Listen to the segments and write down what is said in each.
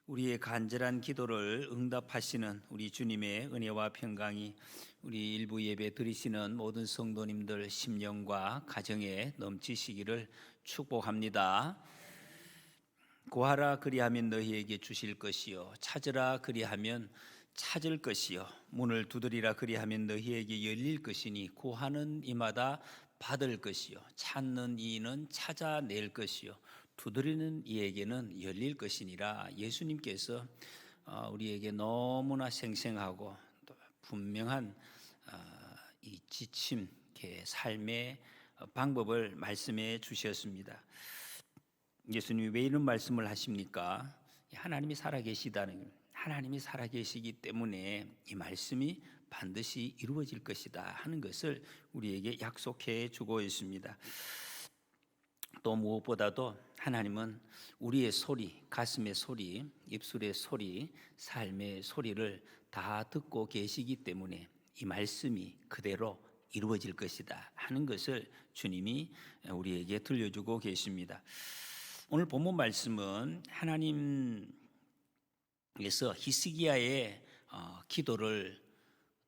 우리의 간절한 기도를 응답하시는 우리 주님의 은혜와 평강이 우리 일부 예배 드리시는 모든 성도님들 심령과 가정에 넘치시기를 축복합니다. 구하라 그리하면 너희에게 주실 것이요 찾으라 그리하면 찾을 것이요 문을 두드리라 그리하면 너희에게 열릴 것이니 구하는 이마다 받을 것이요 찾는 이는 찾아낼 것이요 두드리는 이에게는 열릴 것이니라. 예수님께서 우리에게 너무나 생생하고 또 분명한 이 지침, 삶의 방법을 말씀해 주셨습니다. 예수님이 왜 이런 말씀을 하십니까? 하나님이 살아계시다는, 하나님이 살아계시기 때문에 이 말씀이 반드시 이루어질 것이다 하는 것을 우리에게 약속해 주고 있습니다. 또 무엇보다도 하나님은 우리의 소리, 가슴의 소리, 입술의 소리, 삶의 소리를 다 듣고 계시기 때문에 이 말씀이 그대로 이루어질 것이다 하는 것을 주님이 우리에게 들려주고 계십니다. 오늘 본문 말씀은 하나님께서 히스기야의 기도를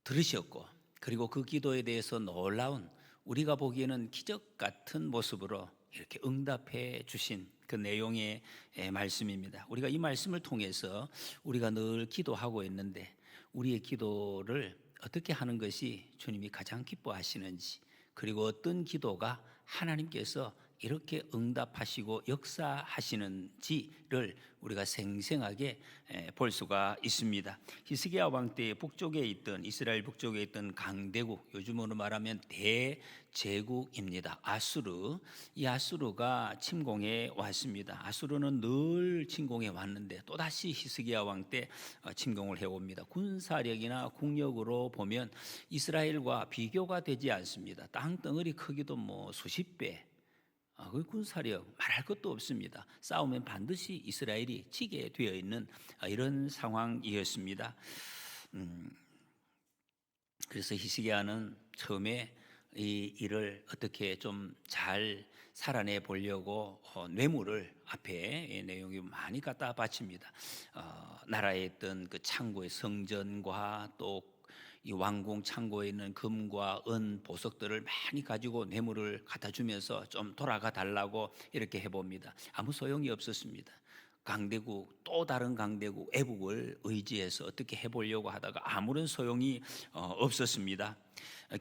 들으셨고, 그리고 그 기도에 대해서 놀라운, 우리가 보기에는 기적 같은 모습으로 이렇게 응답해 주신 그 내용의 말씀입니다. 우리가 이 말씀을 통해서 우리가 늘 기도하고 있는데 우리의 기도를 어떻게 하는 것이 주님이 가장 기뻐하시는지, 그리고 어떤 기도가 하나님께서 이렇게 응답하시고 역사하시는지를 우리가 생생하게 볼 수가 있습니다. 히스기야 왕 때 북쪽에 있던, 이스라엘 북쪽에 있던 강대국, 요즘으로 말하면 대제국입니다. 아수르. 이 아수르가 침공해 왔습니다. 아수르는 늘 침공해 왔는데 또다시 히스기야 왕 때 침공을 해옵니다. 군사력이나 국력으로 보면 이스라엘과 비교가 되지 않습니다. 땅덩어리 크기도 수십 배, 그 군사력 말할 것도 없습니다. 싸우면 반드시 이스라엘이 지게 되어 있는 이런 상황이었습니다. 그래서 히스기야는 처음에 이 일을 어떻게 좀 잘 살아내 보려고 뇌물을 앞에 내용이 많이 갖다 바칩니다. 나라에 있던 그 창고의 성전과 또 이 왕궁 창고에 있는 금과 은 보석들을 많이 가지고 뇌물을 갖다 주면서 좀 돌아가 달라고 이렇게 해봅니다. 아무 소용이 없었습니다. 강대국, 또 다른 강대국 애국을 의지해서 어떻게 해보려고 하다가 아무런 소용이 없었습니다.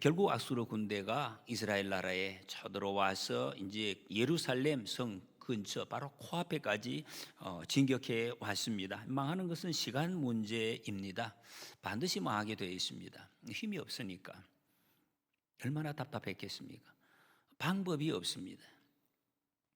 결국 아수르 군대가 이스라엘 나라에 쳐들어와서 이제 예루살렘 성 근처 바로 코앞에까지 진격해 왔습니다. 망하는 것은 시간 문제입니다. 반드시 망하게 되어 있습니다. 힘이 없으니까. 얼마나 답답했겠습니까? 방법이 없습니다.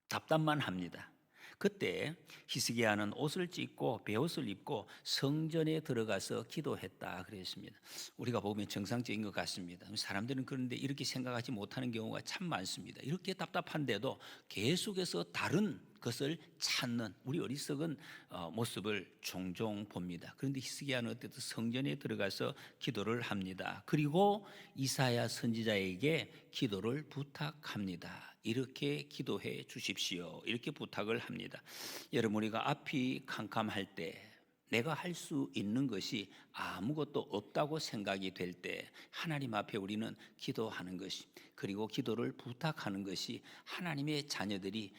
답답만 합니다. 그때 히스기야는 옷을 찢고 베옷을 입고 성전에 들어가서 기도했다 그랬습니다. 우리가 보면 정상적인 것 같습니다. 사람들은 그런데 이렇게 생각하지 못하는 경우가 참 많습니다. 이렇게 답답한데도 계속해서 다른 것을 찾는 우리 어리석은 모습을 종종 봅니다. 그런데 히스기야는 어쨌든 성전에 들어가서 기도를 합니다. 그리고 이사야 선지자에게 기도를 부탁합니다. 이렇게 기도해 주십시오. 이렇게 부탁을 합니다. 여러분, 우리가 앞이 캄캄할 때, 내가 할 수 있는 것이 아무것도 없다고 생각이 될 때 하나님 앞에 우리는 기도하는 것이, 그리고 기도를 부탁하는 것이 하나님의 자녀들이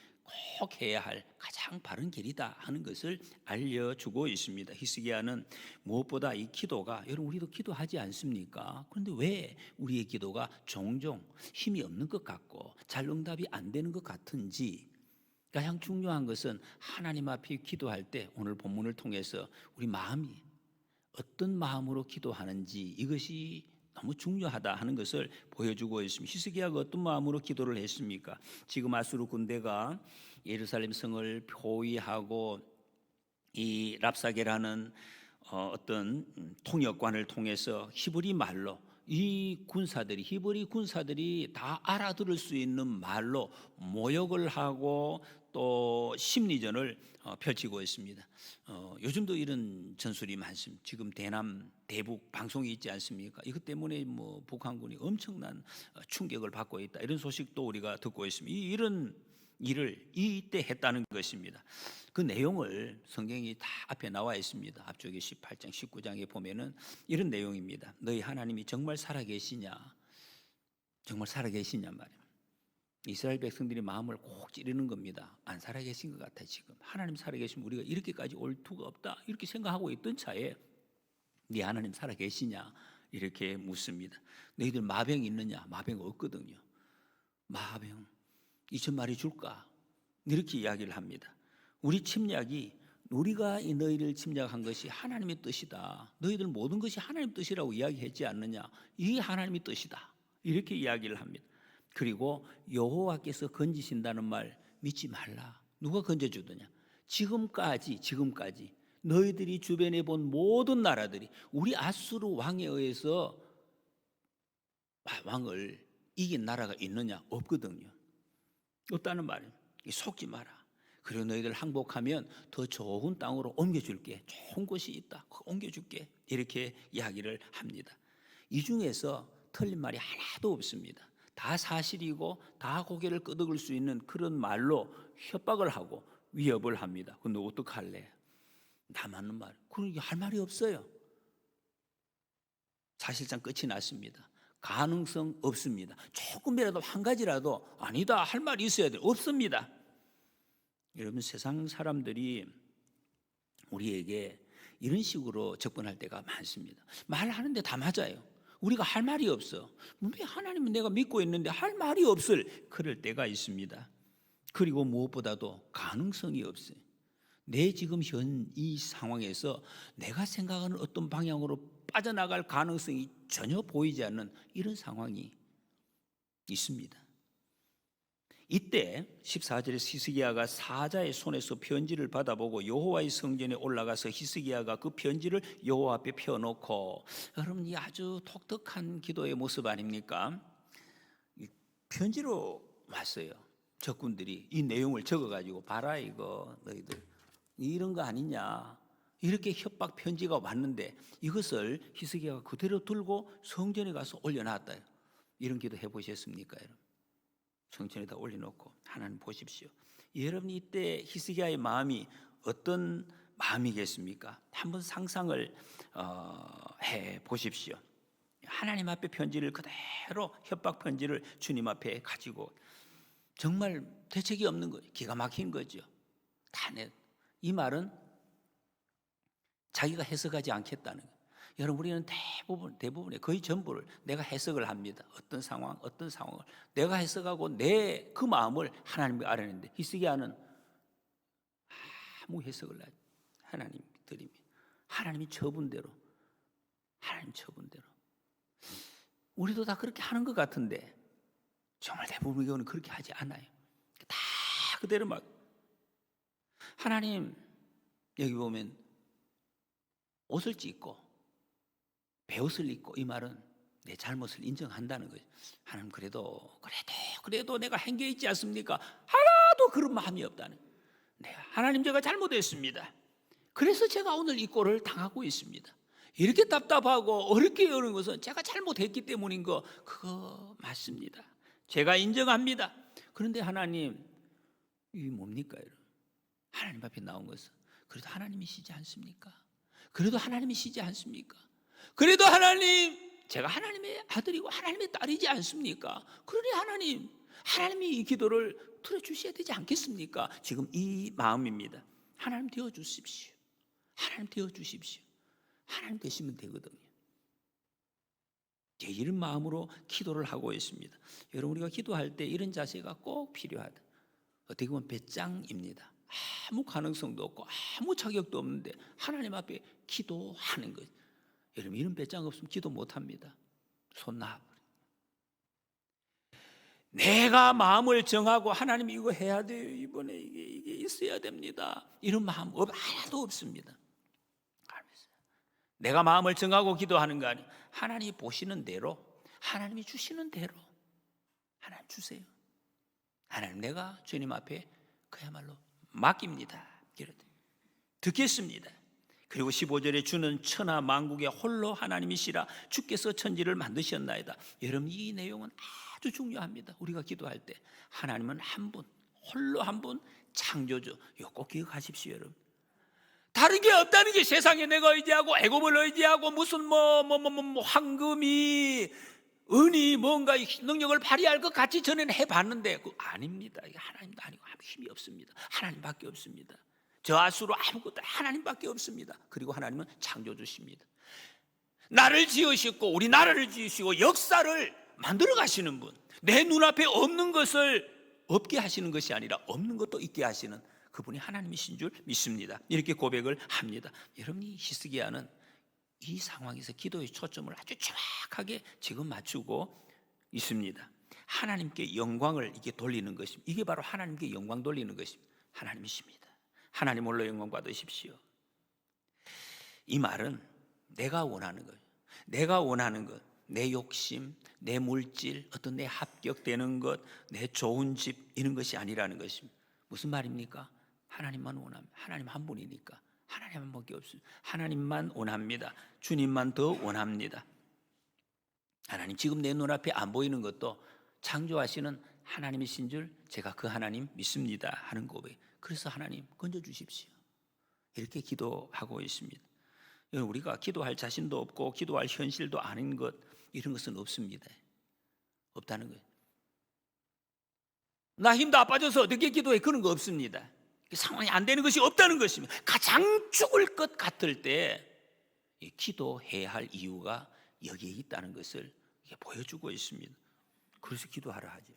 꼭 해야 할 가장 바른 길이다 하는 것을 알려주고 있습니다. 히스기야는 무엇보다 이 기도가, 여러분 우리도 기도하지 않습니까? 그런데 왜 우리의 기도가 종종 힘이 없는 것 같고 잘 응답이 안 되는 것 같은지, 가장 중요한 것은 하나님 앞에 기도할 때 오늘 본문을 통해서 우리 마음이 어떤 마음으로 기도하는지, 이것이 너무 중요하다 하는 것을 보여주고 있습니다. 히스기야가 어떤 마음으로 기도를 했습니까? 지금 아수르 군대가 예루살렘 성을 포위하고 이 랍사게라는 어떤 통역관을 통해서 히브리 말로 이 군사들이, 히브리 군사들이 다 알아들을 수 있는 말로 모욕을 하고 또 심리전을 펼치고 있습니다. 요즘도 이런 전술이 많습니다. 지금 대남 대북 방송이 있지 않습니까? 이것 때문에 북한군이 엄청난 충격을 받고 있다, 이런 소식도 우리가 듣고 있습니다. 이런 일을 이때 했다는 것입니다. 그 내용을 성경이 다 앞에 나와 있습니다. 앞쪽에 18장 19장에 보면은 이런 내용입니다. 너희 하나님이 정말 살아계시냐, 정말 살아계시냐 말이에요. 이스라엘 백성들이 마음을 꼭 찌르는 겁니다. 안 살아계신 것 같아. 지금 하나님 살아계시면 우리가 이렇게까지 올 투가 없다 이렇게 생각하고 있던 차에 네 하나님 살아계시냐 이렇게 묻습니다. 너희들 마병 있느냐? 마병 없거든요. 마병 2,000마리 줄까? 이렇게 이야기를 합니다. 우리 침략이 우리가 이 너희를 침략한 것이 하나님의 뜻이다. 너희들 모든 것이 하나님의 뜻이라고 이야기했지 않느냐? 이게 하나님의 뜻이다. 이렇게 이야기를 합니다. 그리고 여호와께서 건지신다는 말 믿지 말라. 누가 건져주더냐? 지금까지 너희들이 주변에 본 모든 나라들이 우리 아수르 왕에 의해서 왕을 이긴 나라가 있느냐? 없거든요. 없다는 말이에요. 속지 마라. 그리고 너희들 항복하면 더 좋은 땅으로 옮겨줄게. 좋은 곳이 있다. 옮겨줄게. 이렇게 이야기를 합니다. 이 중에서 틀린 말이 하나도 없습니다. 다 사실이고 다 고개를 끄덕일 수 있는 그런 말로 협박을 하고 위협을 합니다. 근데 어떡할래? 다 맞는 말. 그러니까 할 말이 없어요. 사실상 끝이 났습니다. 가능성 없습니다. 조금이라도 한 가지라도 아니다 할 말이 있어야 돼. 없습니다. 여러분 세상 사람들이 우리에게 이런 식으로 접근할 때가 많습니다. 말하는데 다 맞아요. 우리가 할 말이 없어. 왜 하나님은 내가 믿고 있는데 할 말이 없을 그럴 때가 있습니다. 그리고 무엇보다도 가능성이 없어요. 내 지금 현 이 상황에서 내가 생각하는 어떤 방향으로 빠져나갈 가능성이 전혀 보이지 않는 이런 상황이 있습니다. 이때 14절에 히스기야가 사자의 손에서 편지를 받아보고 여호와의 성전에 올라가서 히스기야가 그 편지를 여호와 앞에 펴놓고, 여러분 이 아주 독특한 기도의 모습 아닙니까? 편지로 왔어요. 적군들이 이 내용을 적어가지고 봐라 이거 너희들 이런 거 아니냐 이렇게 협박 편지가 왔는데 이것을 히스기야가 그대로 들고 성전에 가서 올려놨다. 이런 기도 해보셨습니까 여러분? 성전에다 올려놓고 하나님 보십시오. 여러분 이때 히스기야의 마음이 어떤 마음이겠습니까? 한번 상상을 해 보십시오. 하나님 앞에 편지를 그대로 협박 편지를 주님 앞에 가지고 정말 대책이 없는 거죠. 기가 막힌 거죠. 이 말은 자기가 해석하지 않겠다는 거예요. 여러분 우리는 대부분의 거의 전부를 내가 해석을 합니다. 어떤 상황을 내가 해석하고 내 그 마음을 하나님께 알아내는데 히스기야는 아무 해석을 하지 하나님 드립니다. 하나님 처분대로 우리도 다 그렇게 하는 것 같은데 정말 대부분의 경우는 그렇게 하지 않아요. 다 그대로 막 하나님 여기 보면 옷을 찢고 베옷을 입고 이 말은 내 잘못을 인정한다는 거죠. 하나님 그래도 내가 행겨 있지 않습니까? 하나도 그런 마음이 없다는 거예요. 하나님 제가 잘못했습니다. 그래서 제가 오늘 이 꼴을 당하고 있습니다. 이렇게 답답하고 어렵게 어려운 것은 제가 잘못했기 때문인 거 그거 맞습니다. 제가 인정합니다. 그런데 하나님 이게 뭡니까 여러분? 하나님 앞에 나온 것은 그래도 하나님이시지 않습니까? 그래도 하나님 제가 하나님의 아들이고 하나님의 딸이지 않습니까? 그러니 하나님이 이 기도를 들어주셔야 되지 않겠습니까? 지금 이 마음입니다. 하나님 되어주십시오. 하나님 되시면 되거든요. 이런 마음으로 기도를 하고 있습니다. 여러분 우리가 기도할 때 이런 자세가 꼭 필요하다. 어떻게 보면 배짱입니다. 아무 가능성도 없고 아무 자격도 없는데 하나님 앞에 기도하는 것. 여러분 이런 배짱 없으면 기도 못합니다. 손 놔버려. 내가 마음을 정하고 하나님 이거 해야 돼요. 이번에 이게 있어야 됩니다. 이런 마음 하나도 없습니다. 내가 마음을 정하고 기도하는 거 아니에요. 하나님이 보시는 대로 하나님이 주시는 대로 하나님 주세요. 하나님 내가 주님 앞에 그야말로 맡깁니다. 듣겠습니다. 그리고 15절에 주는 천하 만국의 홀로 하나님이시라 주께서 천지를 만드셨나이다. 여러분 이 내용은 아주 중요합니다. 우리가 기도할 때 하나님은 한 분 홀로 한 분 창조주. 이거 꼭 기억하십시오, 여러분. 다른 게 없다는 게 세상에 내가 의지하고 애굽을 의지하고 무슨 황금이 은이 뭔가 능력을 발휘할 것 같이 전에는 해봤는데 그 아닙니다. 이게 하나님도 아니고 아무 힘이 없습니다. 하나님밖에 없습니다. 저 아수로 아무것도 하나님밖에 없습니다. 그리고 하나님은 창조주십니다. 나를 지으시고 우리 나라를 지으시고 역사를 만들어 가시는 분, 내 눈앞에 없는 것을 없게 하시는 것이 아니라 없는 것도 있게 하시는 그분이 하나님이신 줄 믿습니다. 이렇게 고백을 합니다. 여러분이 히스기야는 이 상황에서 기도의 초점을 아주 정확하게 지금 맞추고 있습니다. 하나님께 영광을 이게 돌리는 것입니다. 이게 바로 하나님께 영광 돌리는 것입니다. 하나님이십니다. 하나님 홀로 영광 받으십시오. 이 말은 내가 원하는 것, 내가 원하는 것, 내 욕심, 내 물질, 어떤 내 합격되는 것, 내 좋은 집 이런 것이 아니라는 것입니다. 무슨 말입니까? 하나님만 원합니다. 하나님 한 분이니까. 하나님 한 분밖에 없습니다. 하나님만 원합니다. 주님만 더 원합니다. 하나님 지금 내 눈앞에 안 보이는 것도 창조하시는 하나님이신 줄 제가 그 하나님 믿습니다 하는 고백. 그래서 하나님 건져주십시오. 이렇게 기도하고 있습니다. 우리가 기도할 자신도 없고 기도할 현실도 아닌 것 이런 것은 없습니다. 없다는 거예요. 나 힘 다 빠져서 어떻게 기도해? 그런 거 없습니다. 상황이 안 되는 것이 없다는 것입니다. 가장 죽을 것 같을 때 기도해야 할 이유가 여기에 있다는 것을 보여주고 있습니다. 그래서 기도하라 하죠.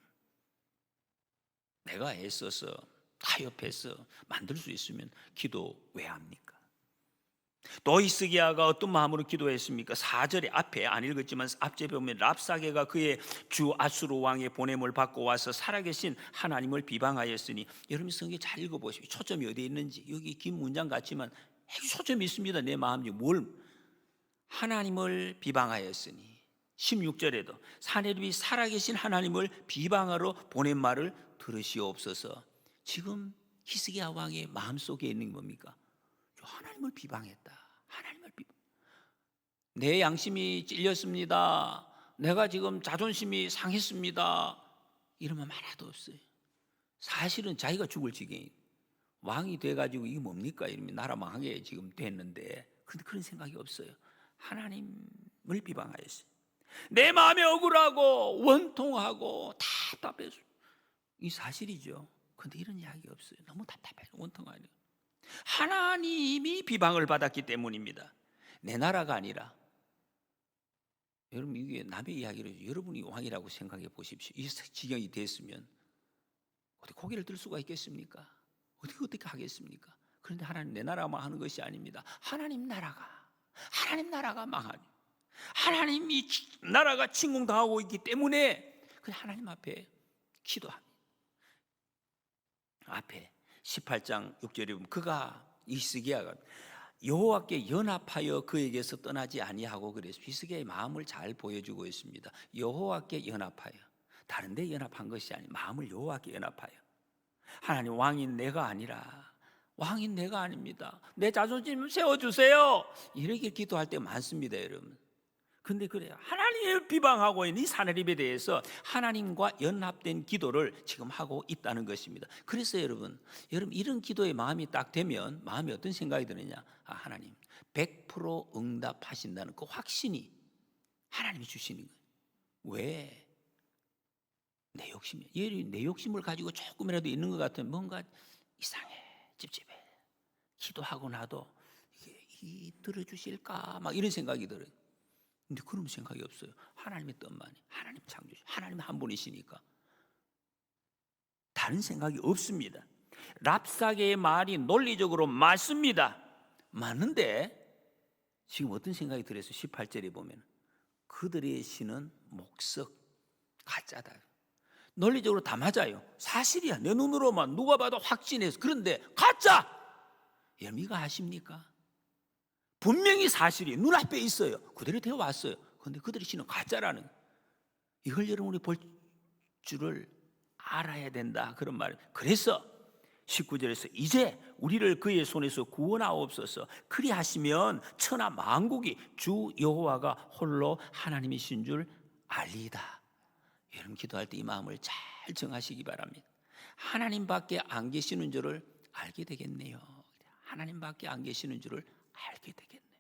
내가 애써서 타협해서 만들 수 있으면 기도 왜 합니까? 또 히스기야가 어떤 마음으로 기도했습니까? 4절에 앞에 안 읽었지만 앞에 보면 랍사게가 그의 주 아수르 왕의 보냄을 받고 와서 살아계신 하나님을 비방하였으니, 여러분 성경 잘 읽어보십시오. 초점이 어디에 있는지. 여기 긴 문장 같지만 초점이 있습니다. 내 마음이 뭘 하나님을 비방하였으니 16절에도 사내립이 살아계신 하나님을 비방하러 보낸 말을 들으시옵소서. 지금 히스기야 왕의 마음속에 있는 게 뭡니까? 하나님을 비방했다. 하나님을 비방. 내 양심이 찔렸습니다. 내가 지금 자존심이 상했습니다. 이런 말 하나도 없어요. 사실은 자기가 죽을 지경이 왕이 돼가지고 이게 뭡니까? 이러면 나라 망하게 지금 됐는데, 그런데 그런 생각이 없어요. 하나님을 비방하였어요. 내 마음에 억울하고 원통하고 답답해서 이 사실이죠. 그런데 이런 이야기 없어요. 너무 답답해요. 원통하네요. 하나님이 비방을 받았기 때문입니다. 내 나라가 아니라. 여러분 이게 남의 이야기를 여러분이 왕이라고 생각해 보십시오. 이 지경이 됐으면 어떻게 고개를 들 수가 있겠습니까? 어떻게 하겠습니까? 그런데 하나님 내 나라만 하는 것이 아닙니다. 하나님 나라가 망하니 하나님이 나라가 침공당하고 있기 때문에 하나님 앞에 기도합니다. 앞에 18장 6절에 보면 그가 히스기야가 여호와께 연합하여 그에게서 떠나지 아니하고 그래서 히스기야의 마음을 잘 보여주고 있습니다. 여호와께 연합하여, 다른 데 연합한 것이 아니 마음을 여호와께 연합하여. 하나님 왕인 내가 아니라, 왕인 내가 아닙니다. 내 자존심 세워주세요. 이렇게 기도할 때 많습니다, 여러분. 근데 그래요. 하나님을 비방하고 있는 이 사내립에 대해서 하나님과 연합된 기도를 지금 하고 있다는 것입니다. 그래서 여러분 이런 기도의 마음이 딱 되면 마음에 어떤 생각이 드느냐? 하나님 100% 응답하신다는 그 확신이 하나님이 주시는 거예요. 왜? 내 욕심이, 내 욕심을 가지고 조금이라도 있는 것 같으면 뭔가 이상해, 찝찝해. 기도하고 나도 이게 들어주실까? 막 이런 생각이 들어요. 근데 그런 생각이 없어요. 하나님의 뜻만이, 하나님 창조주, 하나님 한 분이시니까 다른 생각이 없습니다. 랍사게의 말이 논리적으로 맞습니다. 맞는데 지금 어떤 생각이 들어서 18절에 보면 그들의 신은 목석, 가짜다. 논리적으로 다 맞아요. 사실이야. 내 눈으로만 누가 봐도 확신해서. 그런데 가짜! 여러분 이거 아십니까? 분명히 사실이 눈앞에 있어요. 그대로 되어 왔어요. 그런데 그들의 신은 가짜라는, 이걸 여러분이 볼 줄을 알아야 된다, 그런 말. 그래서 19절에서 이제 우리를 그의 손에서 구원하옵소서. 그리하시면 천하 만국이 주 여호와가 홀로 하나님이신 줄 알리이다. 여러분 기도할 때 이 마음을 잘 정하시기 바랍니다. 하나님밖에 안 계시는 줄을 알게 되겠네요. 하나님밖에 안 계시는 줄을 알게 되겠네요.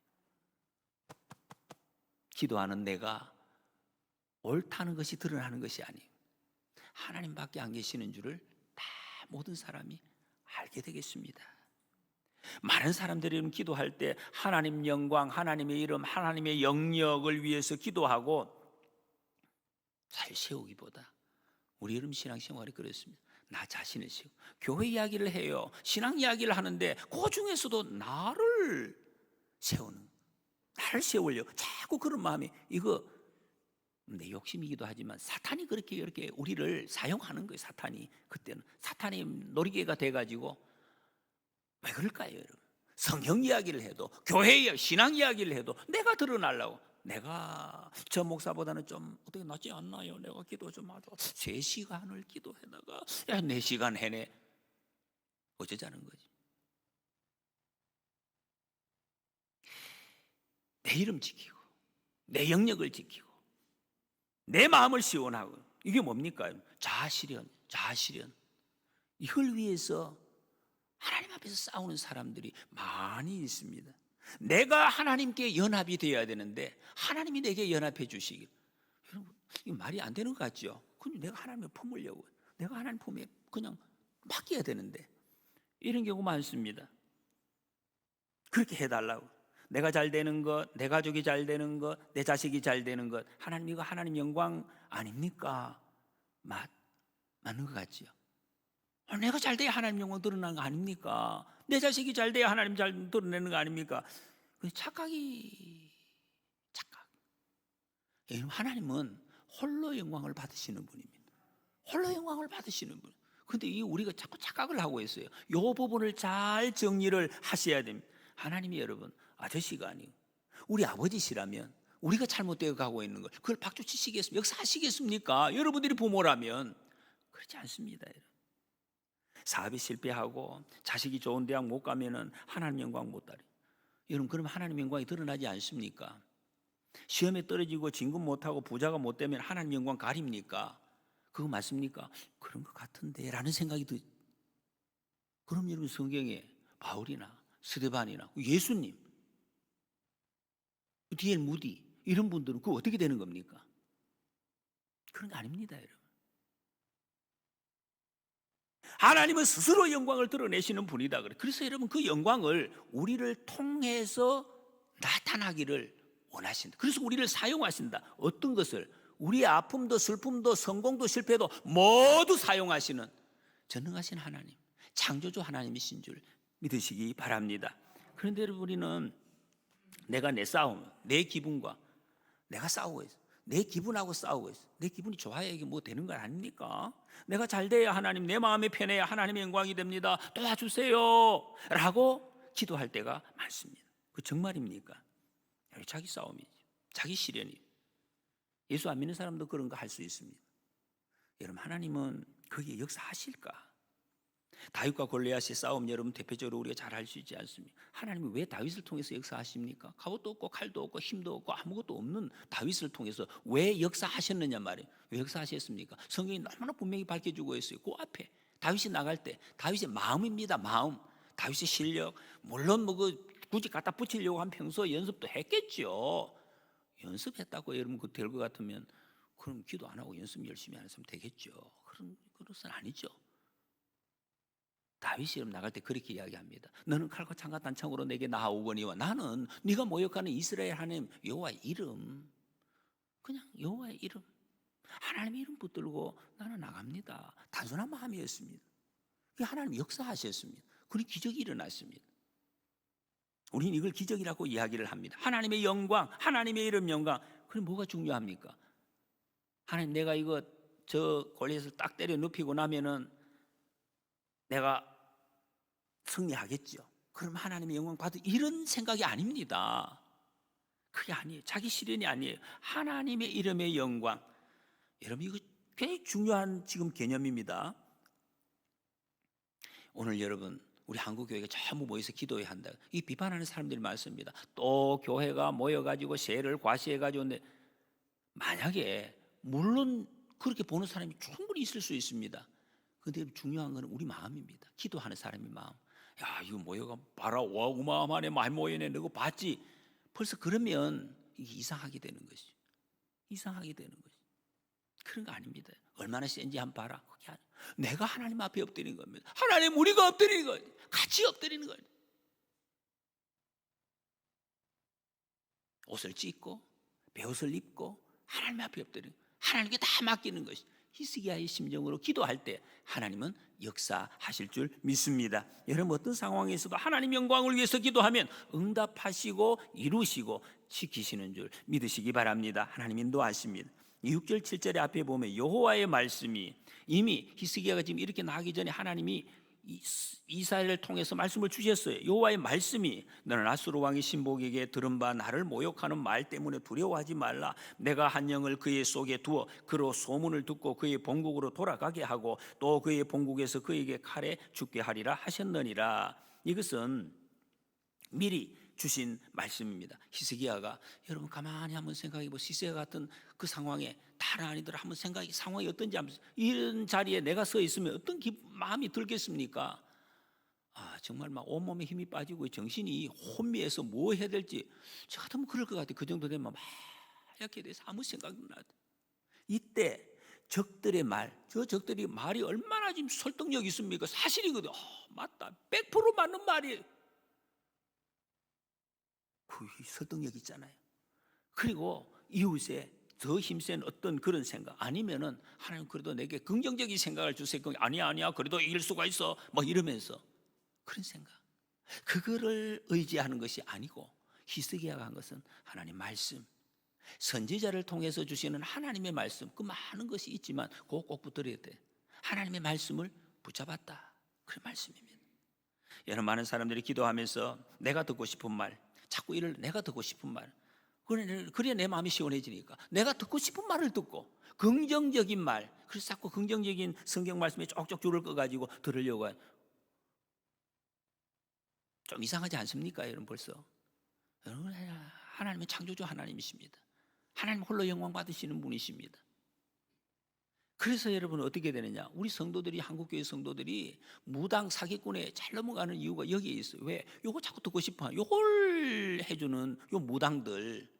기도하는 내가 옳다는 것이 드러나는 것이 아니에요. 하나님밖에 안 계시는 줄을 다 모든 사람이 알게 되겠습니다. 많은 사람들이 기도할 때 하나님 영광, 하나님의 이름, 하나님의 영역을 위해서 기도하고 잘 세우기보다 우리 여러분 신앙생활이 그렇습니다. 나 자신을 세우고 교회 이야기를 해요. 신앙 이야기를 하는데 그 중에서도 나를 세우는, 나를 세우려고 자꾸 그런 마음이, 이거 내 욕심이기도 하지만 사탄이 그렇게 우리를 사용하는 거예요. 사탄이 그때는 사탄이 놀이개가 돼가지고. 왜 그럴까요, 여러분? 성경 이야기를 해도, 교회 이야기, 신앙 이야기를 해도 내가 드러나려고, 내가 저 목사보다는 좀 어떻게 낫지 않나요? 내가 기도 좀 하자. 3시간을 기도해다가 4시간 해내. 어쩌자는 거지? 내 이름 지키고 내 영역을 지키고 내 마음을 시원하고, 이게 뭡니까? 자아실현. 이걸 위해서 하나님 앞에서 싸우는 사람들이 많이 있습니다. 내가 하나님께 연합이 되어야 되는데 하나님이 내게 연합해 주시길. 여러분, 이거 말이 안 되는 것 같죠? 그럼 내가 하나님을 품으려고, 내가 하나님 품에 그냥 맡겨야 되는데, 이런 경우 많습니다. 그렇게 해달라고. 내가 잘 되는 것, 내 가족이 잘 되는 것, 내 자식이 잘 되는 것, 하나님, 이거 하나님 영광 아닙니까? 맞는 것 같지요? 내가 잘 돼야 하나님 영광 드러나는 거 아닙니까? 내 자식이 잘 돼야 하나님 잘 드러내는 거 아닙니까? 착각. 하나님은 홀로 영광을 받으시는 분입니다. 홀로 영광을 받으시는 분. 그런데 이 우리가 자꾸 착각을 하고 있어요. 이 부분을 잘 정리를 하셔야 됩니다. 하나님이 여러분 아저씨가 아니고 우리 아버지시라면 우리가 잘못되어 가고 있는 걸 그걸 박수 치시겠습니까? 역사하시겠습니까? 여러분들이 부모라면 그렇지 않습니다. 사업이 실패하고 자식이 좋은 대학 못 가면은 하나님 영광 못 따리. 여러분, 그럼 하나님 영광이 드러나지 않습니까? 시험에 떨어지고 진급 못하고 부자가 못 되면 하나님 영광 가립니까? 그거 맞습니까? 그런 것 같은데 라는 생각이 그럼 여러분, 성경에 바울이나 스데반이나 예수님, 디엘 무디 이런 분들은 그거 어떻게 되는 겁니까? 그런 거 아닙니다, 여러분. 하나님은 스스로 영광을 드러내시는 분이다. 그래서 여러분, 그 영광을 우리를 통해서 나타나기를 원하신다. 그래서 우리를 사용하신다. 어떤 것을? 우리의 아픔도 슬픔도 성공도 실패도 모두 사용하시는 전능하신 하나님, 창조주 하나님이신 줄 믿으시기 바랍니다. 그런데 여러분, 우리는 내가 내 싸움, 내 기분과 내가 싸우고 있어. 내 기분하고 싸우고 있어. 내 기분이 좋아야 이게 뭐 되는 거 아닙니까? 내가 잘 돼야 하나님, 내 마음이 편해야 하나님의 영광이 됩니다. 도와주세요 라고 기도할 때가 많습니다. 그 정말입니까? 자기 싸움이죠. 자기 시련이죠. 예수 안 믿는 사람도 그런 거 할 수 있습니다. 여러분, 하나님은 거기에 역사하실까? 다윗과 골리앗의 싸움, 여러분 대표적으로 우리가 잘 알 수 있지 않습니까? 하나님이 왜 다윗을 통해서 역사하십니까? 갑옷도 없고 칼도 없고 힘도 없고 아무것도 없는 다윗을 통해서 왜 역사하셨느냐 말이에요. 왜 역사하셨습니까? 성경이 너무나 분명히 밝혀주고 있어요. 그 앞에 다윗이 나갈 때 다윗의 마음입니다. 마음, 다윗의 실력, 물론 굳이 갖다 붙이려고 한 평소 연습도 했겠죠. 연습했다고 여러분 그 될 것 같으면 그럼 기도 안 하고 연습 열심히 하는 사람 되겠죠. 그런 것은 아니죠. 다윗이 나갈 때 그렇게 이야기합니다. 너는 칼과 창과 단창으로 내게 나아오거니와 나는 네가 모욕하는 이스라엘 하나님 여호와의 이름, 그냥 여호와의 이름, 하나님의 이름 붙들고 나는 나갑니다. 단순한 마음이었습니다. 하나님 역사하셨습니다. 그런 기적이 일어났습니다. 우리는 이걸 기적이라고 이야기를 합니다. 하나님의 영광, 하나님의 이름 영광. 그럼 뭐가 중요합니까? 하나님, 내가 저 골리앗을 딱 때려 눕히고 나면은 내가 승리하겠죠. 그럼 하나님의 영광 받을 이런 생각이 아닙니다. 그게 아니에요. 자기 실현이 아니에요. 하나님의 이름의 영광. 여러분, 이거 굉장히 중요한 지금 개념입니다. 오늘 여러분, 우리 한국교회가 전부 모여서 기도해야 한다. 이 비판하는 사람들이 많습니다. 또 교회가 모여가지고 세를 과시해가지고, 만약에 물론 그렇게 보는 사람이 충분히 있을 수 있습니다. 근데 중요한 건 우리 마음입니다. 기도하는 사람의 마음. 야, 이거 뭐야? 봐라, 와, 어마어마하네, 많이 모이네, 너거 봤지? 벌써 그러면 이게 이상하게 되는 것이. 이상하게 되는 것이. 그런 거 아닙니다. 얼마나 센지 한번 봐라. 그게 아니에요. 내가 하나님 앞에 엎드리는 겁니다. 하나님 우리가 엎드리는 거예요. 같이 엎드리는 거예요. 옷을 찢고 베옷을 입고 하나님 앞에 엎드리는, 하나님께 다 맡기는 것이 히스기야의 심정으로 기도할 때 하나님은 역사하실 줄 믿습니다. 여러분 어떤 상황에서도 하나님 영광을 위해서 기도하면 응답하시고 이루시고 지키시는 줄 믿으시기 바랍니다. 하나님 인도하십니다. 6절 7절의 앞에 보면 여호와의 말씀이 이미 히스기야가 지금 이렇게 나가기 전에 하나님이 이사야를 통해서 말씀을 주셨어요. 여호와의 말씀이 너는 아수르 왕의 신복에게 들은 바 나를 모욕하는 말 때문에 두려워하지 말라. 내가 한 영을 그의 속에 두어 그로 소문을 듣고 그의 본국으로 돌아가게 하고 또 그의 본국에서 그에게 칼에 죽게 하리라 하셨느니라. 이것은 미리 주신 말씀입니다. 히스기야가 여러분 가만히 한번 생각해 보세요. 히스기야 같은 그 상황에 다른 아니들 한번 생각해 상황이 어떤지 한번, 이런 자리에 내가 서 있으면 어떤 마음이 들겠습니까? 아, 정말 막 온몸에 힘이 빠지고 정신이 혼미해서 뭐 해야 될지 저 같으면 그럴 것 같아요. 그 정도 되면 막 이렇게 돼서 아무 생각도 안 나요. 이때 적들의 말, 저 적들이 말이 얼마나 지금 설득력 있습니까? 사실이거든. 맞다, 100% 맞는 말이에요. 그 설득력 있잖아요. 그리고 이웃에 더 힘센 어떤 그런 생각 아니면은 하나님 그래도 내게 긍정적인 생각을 주세요. 아니야 그래도 이길 수가 있어 막 이러면서 그런 생각, 그거를 의지하는 것이 아니고 히스기야가 한 것은 하나님 말씀, 선지자를 통해서 주시는 하나님의 말씀, 그 많은 것이 있지만 그거 꼭 붙들어야 돼. 하나님의 말씀을 붙잡았다, 그런 말씀입니다. 여러분 많은 사람들이 기도하면서 내가 듣고 싶은 말, 자꾸 이를 내가 듣고 싶은 말, 그래야 내 마음이 시원해지니까 내가 듣고 싶은 말을 듣고 긍정적인 말, 그래서 자꾸 긍정적인 성경 말씀에 쪽쪽 줄을 꺼가지고 들으려고 해요. 좀 이상하지 않습니까 여러분? 벌써 여러분 하나님은 창조주 하나님이십니다. 하나님 홀로 영광 받으시는 분이십니다. 그래서 여러분 어떻게 되느냐, 우리 성도들이, 한국교회 성도들이 무당 사기꾼에 잘 넘어가는 이유가 여기에 있어요. 왜? 요거 자꾸 듣고 싶어, 요걸 해주는 요 무당들.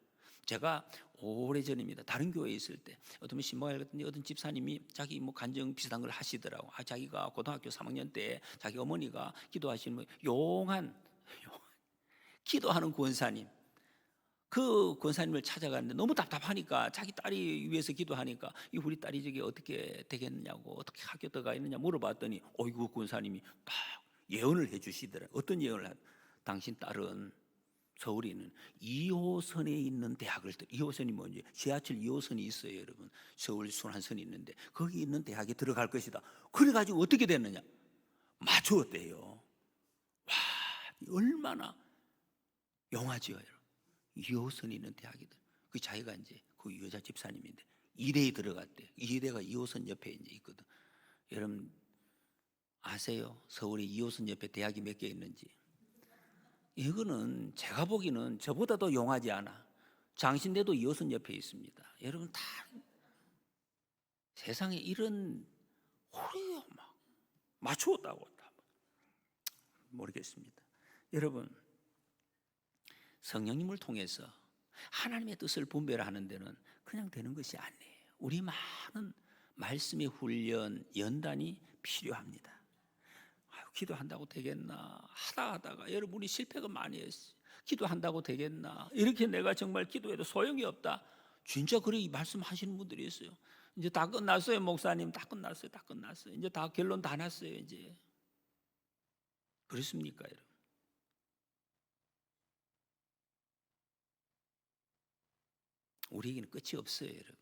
제가 오래전입니다, 다른 교회에 있을 때 어떤 신방을 갔더니 어떤 집사님이 자기 뭐 간증 비슷한 걸 하시더라고. 자기가 고등학교 3학년 때 자기 어머니가 기도하시는 용한 기도하는 권사님, 그 권사님을 찾아갔는데 너무 답답하니까 자기 딸이 위해서 기도하니까 이 우리 딸이 저기 어떻게 되겠느냐고, 어떻게 학교 들어가 있느냐 물어봤더니 어이구 권사님이 딱 예언을 해주시더라. 어떤 예언을 하? 당신 딸은 서울에 있는 2호선에 있는 대학을, 2호선이 뭔지, 지하철 2호선이 있어요 여러분. 서울 순환선이 있는데 거기 있는 대학에 들어갈 것이다. 그래가지고 어떻게 됐느냐, 맞추었대요. 와, 얼마나 영화지요 여러분. 2호선이 있는 대학이다. 그 자기가 이제 그 여자 집사님인데 2대에 들어갔대. 2대가 2호선 옆에 이제 있거든. 여러분 아세요? 서울에 2호선 옆에 대학이 몇 개 있는지? 이거는 제가 보기는 저보다도 용하지 않아. 장신대도 2호선 옆에 있습니다. 여러분 다 세상에 이런 호리가 막 맞추었다고 다 모르겠습니다. 여러분 성령님을 통해서 하나님의 뜻을 분별하는 데는 그냥 되는 것이 아니에요. 우리 많은 말씀의 훈련, 연단이 필요합니다. 기도한다고 되겠나 하다가 여러분이 실패가 많이 했어요. 기도한다고 되겠나, 이렇게 내가 정말 기도해도 소용이 없다, 진짜 그렇게 말씀하시는 분들이 있어요. 이제 다 끝났어요 목사님, 다 끝났어요, 다 끝났어요, 이제 다 결론 다 났어요 이제. 그렇습니까 여러분? 우리에게는 끝이 없어요 여러분.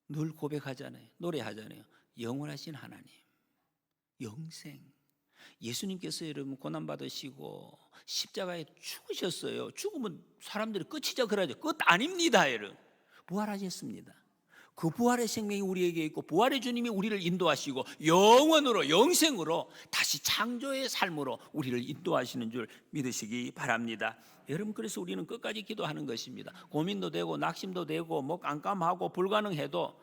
늘 고백하잖아요, 노래하잖아요. 영원하신 하나님, 영생. 예수님께서 여러분 고난받으시고 십자가에 죽으셨어요. 죽으면 사람들이 끝이죠 그러죠. 끝 아닙니다 여러분. 부활하셨습니다. 그 부활의 생명이 우리에게 있고 부활의 주님이 우리를 인도하시고 영원으로, 영생으로 다시 창조의 삶으로 우리를 인도하시는 줄 믿으시기 바랍니다. 여러분 그래서 우리는 끝까지 기도하는 것입니다. 고민도 되고 낙심도 되고 뭐 깜깜하고 불가능해도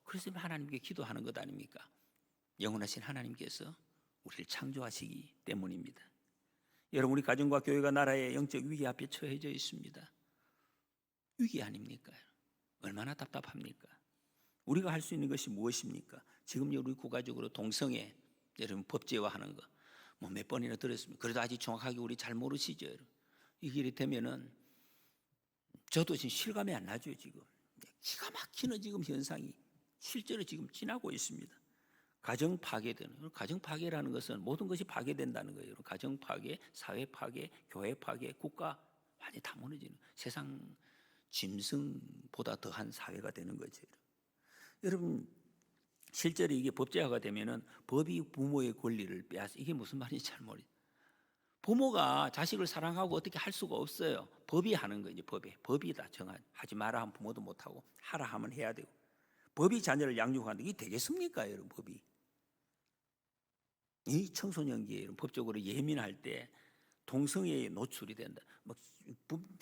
그래서 하나님께 기도하는 것 아닙니까? 영원하신 하나님께서 우리를 창조하시기 때문입니다. 여러분, 우리 가정과 교회가 나라의 영적 위기 앞에 처해져 있습니다. 위기 아닙니까? 얼마나 답답합니까? 우리가 할 수 있는 것이 무엇입니까? 지금 우리 국가적으로 동성애 여러분 법제화하는 거 뭐 몇 번이나 들었습니다. 그래도 아직 정확하게 우리 잘 모르시죠, 여러분. 이 길이 되면은 저도 지금 실감이 안 나죠. 지금 기가 막히는 지금 현상이 실제로 지금 지나고 있습니다. 가정 파괴되는, 가정 파괴라는 것은 모든 것이 파괴된다는 거예요. 가정 파괴, 사회 파괴, 교회 파괴, 국가 완전히 다 무너지는 세상 짐승보다 더한 사회가 되는 거죠. 여러분, 실제로 이게 법제화가 되면은 법이 부모의 권리를 빼앗아. 이게 무슨 말인지 잘 모르겠어요. 부모가 자식을 사랑하고 어떻게 할 수가 없어요. 법이 하는 거죠. 법이 다 하지 마라 하면 부모도 못하고 하라 하면 해야 되고, 법이 자녀를 양육하는데 이게 되겠습니까, 여러분? 법이 이 청소년기에 법적으로 예민할 때 동성애에 노출이 된다. 막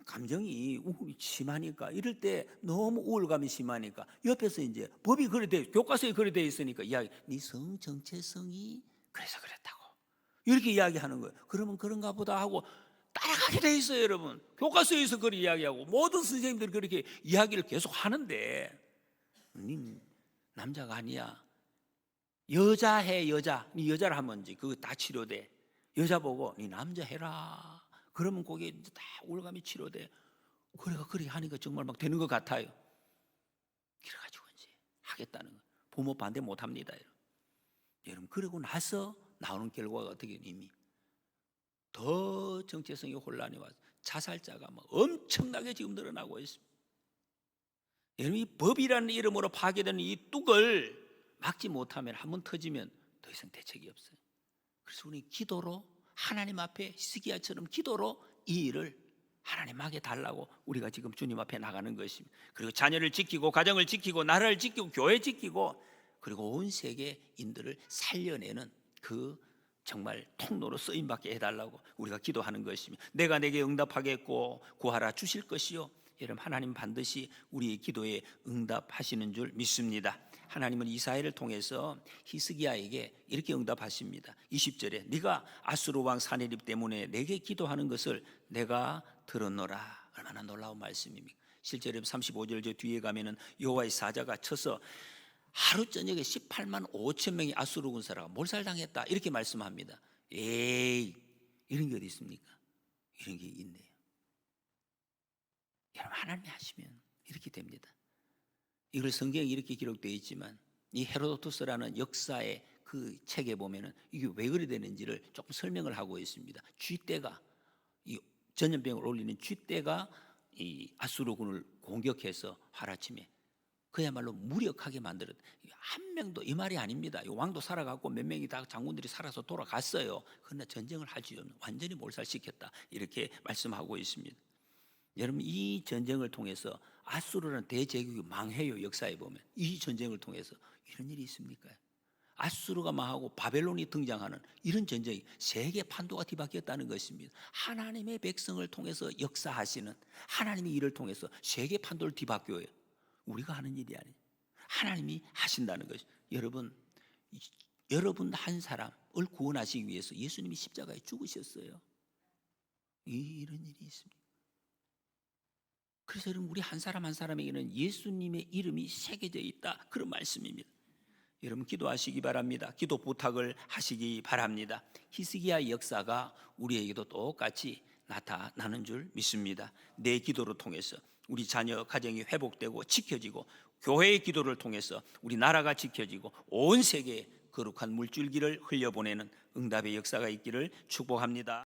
감정이 우울이 심하니까 이럴 때 너무 우울감이 심하니까 옆에서 이제 법이 그래 돼 교과서에 그래 돼 있으니까 이야기 네 성 정체성이 그래서 그랬다고 이렇게 이야기하는 거예요. 그러면 그런가 보다 하고 따라가게 돼 있어요, 여러분. 교과서에서 그렇게 이야기하고 모든 선생님들이 그렇게 이야기를 계속 하는데 네 남자가 아니야. 여자 해, 여자. 네 여자를 하면 이제 그거 다 치료돼. 여자 보고 네 남자 해라. 그러면 그게 이제 다 우울감이 치료돼. 그래가 그렇게 하니까 정말 막 되는 것 같아요. 그래가지고 이제 하겠다는 거. 부모 반대 못 합니다, 여러분. 그러고 나서 나오는 결과가 어떻게 이미 더 정체성이 혼란이 와서 자살자가 막 엄청나게 지금 늘어나고 있습니다. 여러분, 이 법이라는 이름으로 파괴되는 이 뚝을 막지 못하면 한번 터지면 더 이상 대책이 없어요. 그래서 우리 기도로 하나님 앞에 히스기야처럼 기도로 이 일을 하나님 막에 달라고 우리가 지금 주님 앞에 나가는 것입니다. 그리고 자녀를 지키고 가정을 지키고 나라를 지키고 교회 지키고 그리고 온 세계인들을 살려내는 그 정말 통로로 쓰임받게 해달라고 우리가 기도하는 것입니다. 내가 내게 응답하겠고 구하라 주실 것이요. 여러분, 하나님 반드시 우리의 기도에 응답하시는 줄 믿습니다. 하나님은 이사야를 통해서 히스기야에게 이렇게 응답하십니다. 20절에 네가 아수르 왕 사내립 때문에 내게 기도하는 것을 내가 들었노라. 얼마나 놀라운 말씀입니까? 실제로 35절 저 뒤에 가면은 여호와의 사자가 쳐서 하루 저녁에 18만 5천 명의 아수르 군사라가 몰살당했다 이렇게 말씀합니다. 에이, 이런 게 어디 있습니까? 이런 게 있네요. 여러분, 하나님이 하시면 이렇게 됩니다. 이걸 성경에 이렇게 기록되어 있지만 이 헤로도투스라는 역사의 그 책에 보면은 이게 왜 그래 되는지를 조금 설명을 하고 있습니다. 쥐떼가 이 전염병을 올리는 쥐떼가 이 아수르군을 공격해서 하루아침에 그야말로 무력하게 만들었다. 한 명도 이 말이 아닙니다. 이 왕도 살아갔고 몇 명이 다 장군들이 살아서 돌아갔어요. 그러나 전쟁을 할 수 없는 완전히 몰살시켰다 이렇게 말씀하고 있습니다. 여러분, 이 전쟁을 통해서 아수르라는 대제국이 망해요. 역사에 보면 이 전쟁을 통해서 이런 일이 있습니까? 아수르가 망하고 바벨론이 등장하는 이런 전쟁이 세계 판도가 뒤바뀌었다는 것입니다. 하나님의 백성을 통해서 역사하시는 하나님의 일을 통해서 세계 판도를 뒤바뀌어요. 우리가 하는 일이 아니에요. 하나님이 하신다는 것이. 여러분 한 사람을 구원하시기 위해서 예수님이 십자가에 죽으셨어요. 이런 일이 있습니다. 그래서 여러분, 우리 한 사람 한 사람에게는 예수님의 이름이 새겨져 있다 그런 말씀입니다. 여러분, 기도하시기 바랍니다. 기도 부탁을 하시기 바랍니다. 히스기야의 역사가 우리에게도 똑같이 나타나는 줄 믿습니다. 내 기도를 통해서 우리 자녀 가정이 회복되고 지켜지고 교회의 기도를 통해서 우리 나라가 지켜지고 온 세계에 거룩한 물줄기를 흘려보내는 응답의 역사가 있기를 축복합니다.